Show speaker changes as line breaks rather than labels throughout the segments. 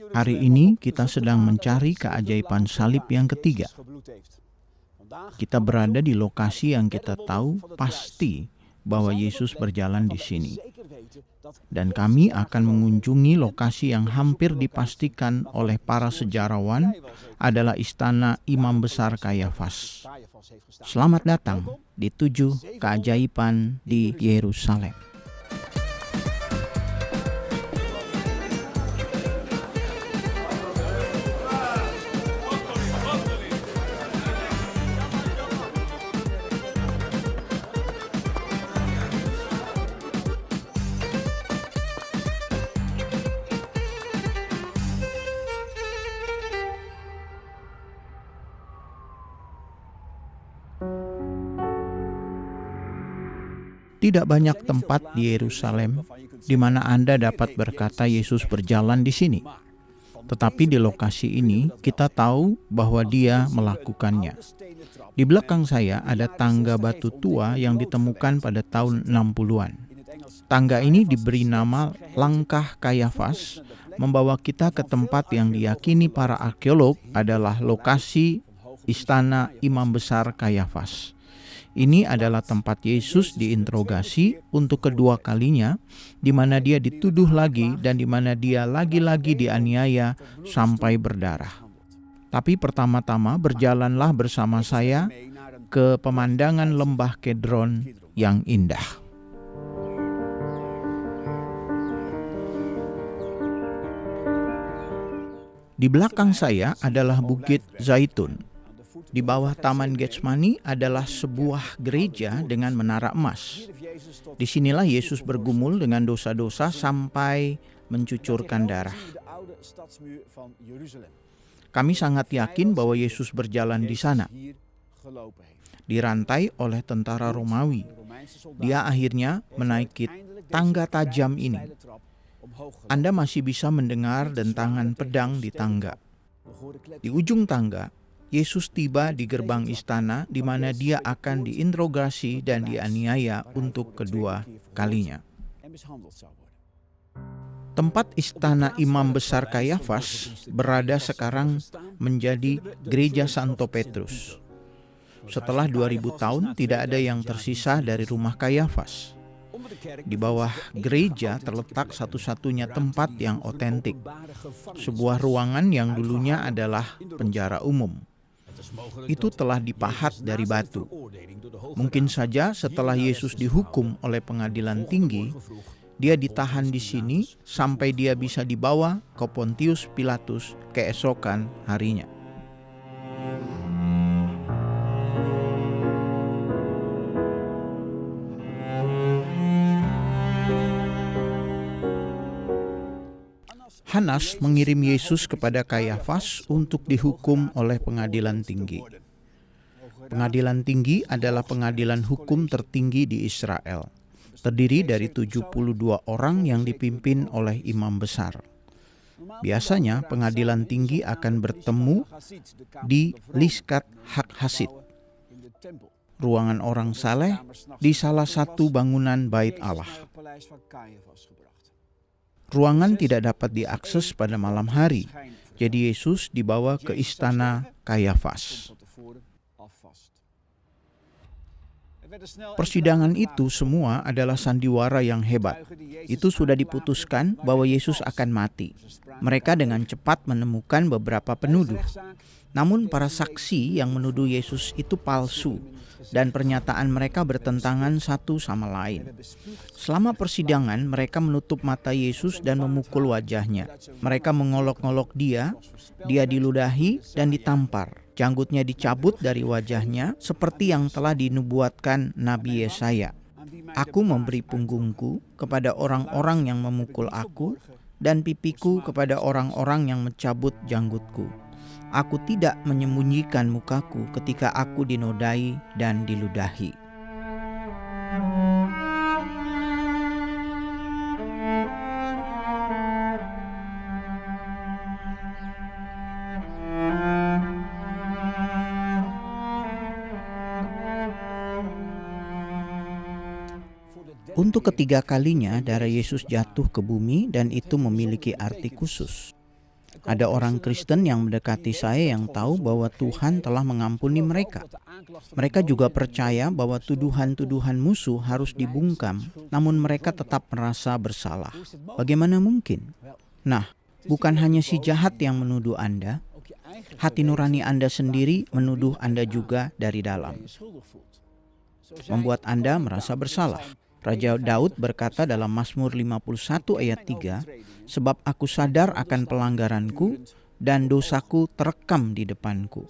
Hari ini kita sedang mencari keajaiban salib yang ketiga. Kita berada di lokasi yang kita tahu pasti bahwa Yesus berjalan di sini. Dan kami akan mengunjungi lokasi yang hampir dipastikan oleh para sejarawan adalah istana Imam Besar Kayafas. Selamat datang di 7 keajaiban di Yerusalem. Tidak banyak tempat di Yerusalem di mana Anda dapat berkata Yesus berjalan di sini. Tetapi di lokasi ini kita tahu bahwa Dia melakukannya. Di belakang saya ada tangga batu tua yang ditemukan pada tahun 60-an. Tangga ini diberi nama Langkah Kayafas, membawa kita ke tempat yang diyakini para arkeolog adalah lokasi istana Imam Besar Kayafas. Ini adalah tempat Yesus diinterogasi untuk kedua kalinya, di mana Dia dituduh lagi dan di mana Dia lagi-lagi dianiaya sampai berdarah. Tapi pertama-tama berjalanlah bersama saya ke pemandangan lembah Kedron yang indah. Di belakang saya adalah Bukit Zaitun. Di bawah Taman Getsemani adalah sebuah gereja dengan menara emas. Disinilah Yesus bergumul dengan dosa-dosa sampai mencucurkan darah. Kami sangat yakin bahwa Yesus berjalan di sana. Dirantai oleh tentara Romawi, Dia akhirnya menaiki tangga tajam ini. Anda masih bisa mendengar dentangan pedang di tangga. Di ujung tangga, Yesus tiba di gerbang istana di mana Dia akan diinterogasi dan dianiaya untuk kedua kalinya. Tempat istana Imam Besar Kayafas berada sekarang menjadi Gereja Santo Petrus. Setelah 2000 tahun tidak ada yang tersisa dari rumah Kayafas. Di bawah gereja terletak satu-satunya tempat yang otentik, sebuah ruangan yang dulunya adalah penjara umum. Itu telah dipahat dari batu. Mungkin saja setelah Yesus dihukum oleh pengadilan tinggi, Dia ditahan di sini sampai Dia bisa dibawa ke Pontius Pilatus keesokan harinya. Hanas mengirim Yesus kepada Kayafas untuk dihukum oleh pengadilan tinggi. Pengadilan tinggi adalah pengadilan hukum tertinggi di Israel. Terdiri dari 72 orang yang dipimpin oleh imam besar. Biasanya pengadilan tinggi akan bertemu di Liskat Hak Hasid, ruangan orang saleh di salah satu bangunan Bait Allah. Ruangan tidak dapat diakses pada malam hari, jadi Yesus dibawa ke istana Kayafas. Persidangan itu semua adalah sandiwara yang hebat. Itu sudah diputuskan bahwa Yesus akan mati. Mereka dengan cepat menemukan beberapa penuduh. Namun para saksi yang menuduh Yesus itu palsu dan pernyataan mereka bertentangan satu sama lain. Selama persidangan, mereka menutup mata Yesus dan memukul wajahnya. Mereka mengolok-olok Dia diludahi dan ditampar. Janggutnya dicabut dari wajahnya seperti yang telah dinubuatkan Nabi Yesaya. Aku memberi punggungku kepada orang-orang yang memukul aku dan pipiku kepada orang-orang yang mencabut janggutku. Aku tidak menyembunyikan mukaku ketika aku dinodai dan diludahi. Untuk ketiga kalinya darah Yesus jatuh ke bumi dan itu memiliki arti khusus. Ada orang Kristen yang mendekati saya yang tahu bahwa Tuhan telah mengampuni mereka. Mereka juga percaya bahwa tuduhan-tuduhan musuh harus dibungkam, namun mereka tetap merasa bersalah. Bagaimana mungkin? Nah, bukan hanya si jahat yang menuduh Anda, hati nurani Anda sendiri menuduh Anda juga dari dalam, membuat Anda merasa bersalah. Raja Daud berkata dalam Mazmur 51 ayat 3, "Sebab aku sadar akan pelanggaranku dan dosaku terekam di depanku."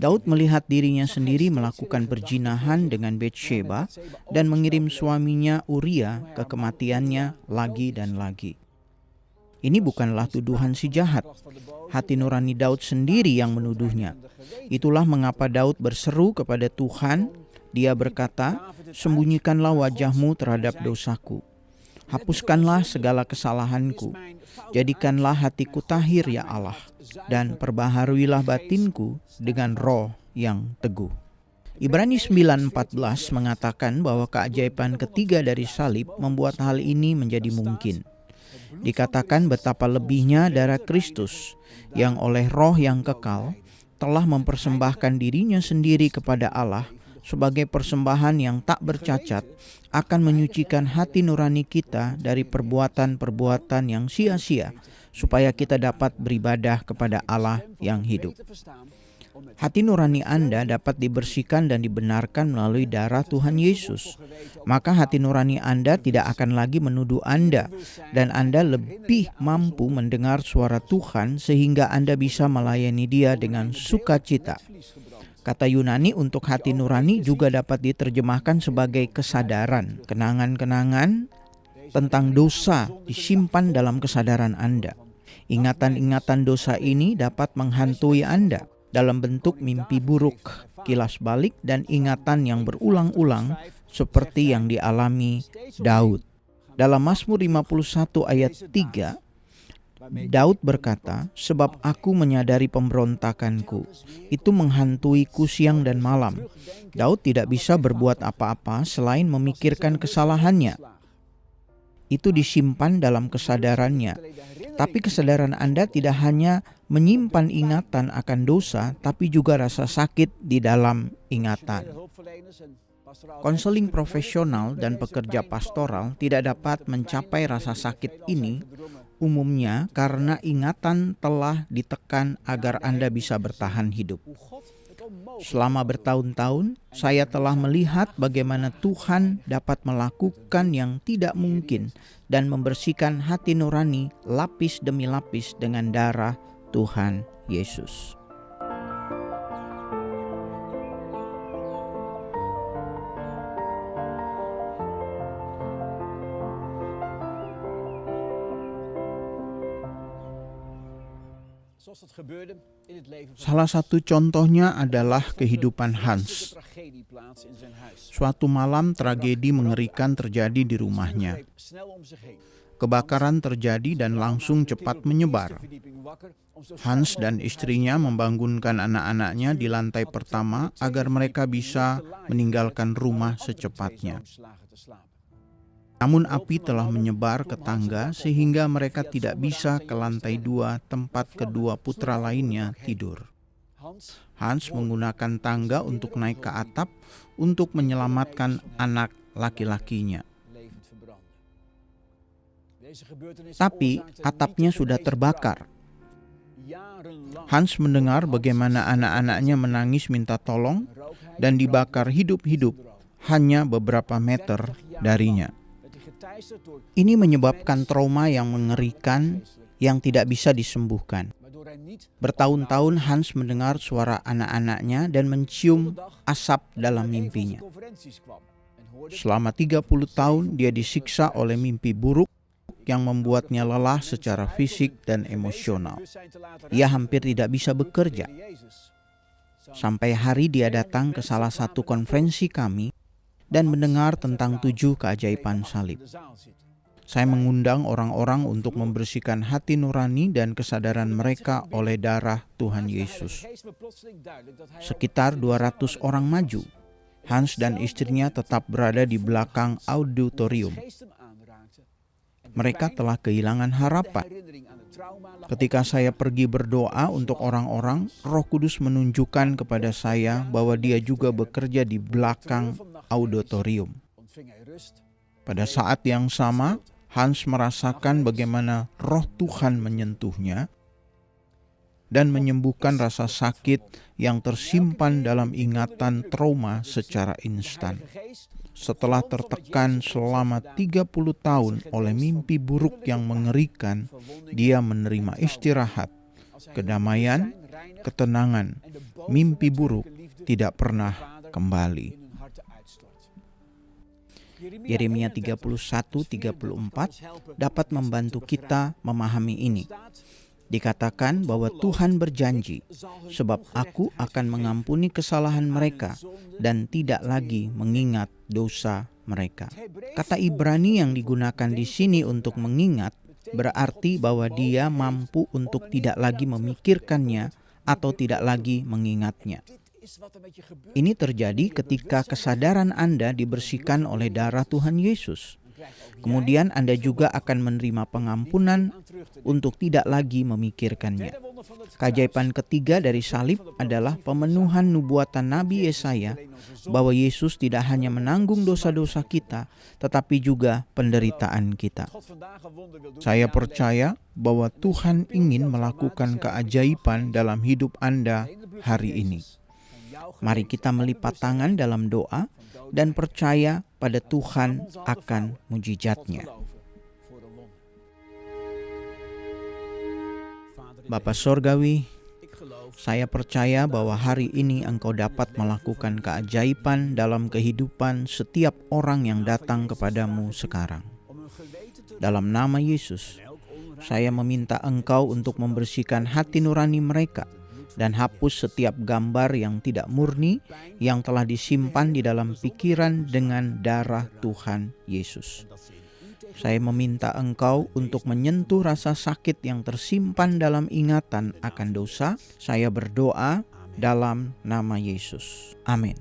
Daud melihat dirinya sendiri melakukan perzinahan dengan Batsheba dan mengirim suaminya Uria ke kematiannya lagi dan lagi. Ini bukanlah tuduhan si jahat. Hati nurani Daud sendiri yang menuduhnya. Itulah mengapa Daud berseru kepada Tuhan. Dia berkata, "Sembunyikanlah wajahmu terhadap dosaku. Hapuskanlah segala kesalahanku. Jadikanlah hatiku tahir ya Allah. Dan perbaharuilah batinku dengan roh yang teguh." Ibrani 9:14 mengatakan bahwa keajaiban ketiga dari salib membuat hal ini menjadi mungkin. Dikatakan betapa lebihnya darah Kristus yang oleh roh yang kekal telah mempersembahkan dirinya sendiri kepada Allah sebagai persembahan yang tak bercacat, akan menyucikan hati nurani kita dari perbuatan-perbuatan yang sia-sia, supaya kita dapat beribadah kepada Allah yang hidup. Hati nurani Anda dapat dibersihkan dan dibenarkan melalui darah Tuhan Yesus. Maka hati nurani Anda tidak akan lagi menuduh Anda, dan Anda lebih mampu mendengar suara Tuhan sehingga Anda bisa melayani Dia dengan sukacita. Kata Yunani untuk hati nurani juga dapat diterjemahkan sebagai kesadaran. Kenangan-kenangan tentang dosa disimpan dalam kesadaran Anda. Ingatan-ingatan dosa ini dapat menghantui Anda dalam bentuk mimpi buruk, kilas balik, dan ingatan yang berulang-ulang seperti yang dialami Daud. Dalam Mazmur 51 ayat 3, Daud berkata, "Sebab aku menyadari pemberontakanku, itu menghantuiku siang dan malam." Daud tidak bisa berbuat apa-apa selain memikirkan kesalahannya. Itu disimpan dalam kesadarannya. Tapi kesadaran Anda tidak hanya menyimpan ingatan akan dosa, tapi juga rasa sakit di dalam ingatan. Konseling profesional dan pekerja pastoral tidak dapat mencapai rasa sakit ini umumnya karena ingatan telah ditekan agar Anda bisa bertahan hidup. Selama bertahun-tahun, saya telah melihat bagaimana Tuhan dapat melakukan yang tidak mungkin dan membersihkan hati nurani lapis demi lapis dengan darah Tuhan Yesus. Salah satu contohnya adalah kehidupan Hans. Suatu malam tragedi mengerikan terjadi di rumahnya. Kebakaran terjadi dan langsung cepat menyebar. Hans dan istrinya membangunkan anak-anaknya di lantai pertama agar mereka bisa meninggalkan rumah secepatnya. Namun api telah menyebar ke tangga sehingga mereka tidak bisa ke lantai 2 tempat kedua putra lainnya tidur. Hans menggunakan tangga untuk naik ke atap untuk menyelamatkan anak laki-lakinya. Tapi atapnya sudah terbakar. Hans mendengar bagaimana anak-anaknya menangis minta tolong dan dibakar hidup-hidup hanya beberapa meter darinya. Ini menyebabkan trauma yang mengerikan yang tidak bisa disembuhkan. Bertahun-tahun Hans mendengar suara anak-anaknya dan mencium asap dalam mimpinya. Selama 30 tahun dia disiksa oleh mimpi buruk yang membuatnya lelah secara fisik dan emosional. Ia hampir tidak bisa bekerja. Sampai hari dia datang ke salah satu konferensi kami dan mendengar tentang 7 keajaiban salib. Saya mengundang orang-orang untuk membersihkan hati nurani dan kesadaran mereka oleh darah Tuhan Yesus. Sekitar 200 orang maju. Hans dan istrinya tetap berada di belakang auditorium. Mereka telah kehilangan harapan. Ketika saya pergi berdoa untuk orang-orang, Roh Kudus menunjukkan kepada saya bahwa Dia juga bekerja di belakang auditorium. Pada saat yang sama, Hans merasakan bagaimana Roh Tuhan menyentuhnya dan menyembuhkan rasa sakit yang tersimpan dalam ingatan trauma secara instan. Setelah tertekan selama 30 tahun oleh mimpi buruk yang mengerikan, dia menerima istirahat, kedamaian, ketenangan. Mimpi buruk tidak pernah kembali. Yeremia 31:34 dapat membantu kita memahami ini. Dikatakan bahwa Tuhan berjanji, sebab aku akan mengampuni kesalahan mereka dan tidak lagi mengingat dosa mereka. Kata Ibrani yang digunakan di sini untuk mengingat berarti bahwa dia mampu untuk tidak lagi memikirkannya atau tidak lagi mengingatnya. Ini terjadi ketika kesadaran Anda dibersihkan oleh darah Tuhan Yesus. Kemudian Anda juga akan menerima pengampunan untuk tidak lagi memikirkannya. Keajaiban ketiga dari salib adalah pemenuhan nubuatan Nabi Yesaya bahwa Yesus tidak hanya menanggung dosa-dosa kita, tetapi juga penderitaan kita. Saya percaya bahwa Tuhan ingin melakukan keajaiban dalam hidup Anda hari ini. Mari kita melipat tangan dalam doa dan percaya pada Tuhan akan mujizatnya. Bapa Sorgawi, saya percaya bahwa hari ini Engkau dapat melakukan keajaiban dalam kehidupan setiap orang yang datang kepadamu sekarang. Dalam nama Yesus, saya meminta Engkau untuk membersihkan hati nurani mereka dan hapus setiap gambar yang tidak murni yang telah disimpan di dalam pikiran dengan darah Tuhan Yesus. Saya meminta Engkau untuk menyentuh rasa sakit yang tersimpan dalam ingatan akan dosa. Saya berdoa dalam nama Yesus. Amin.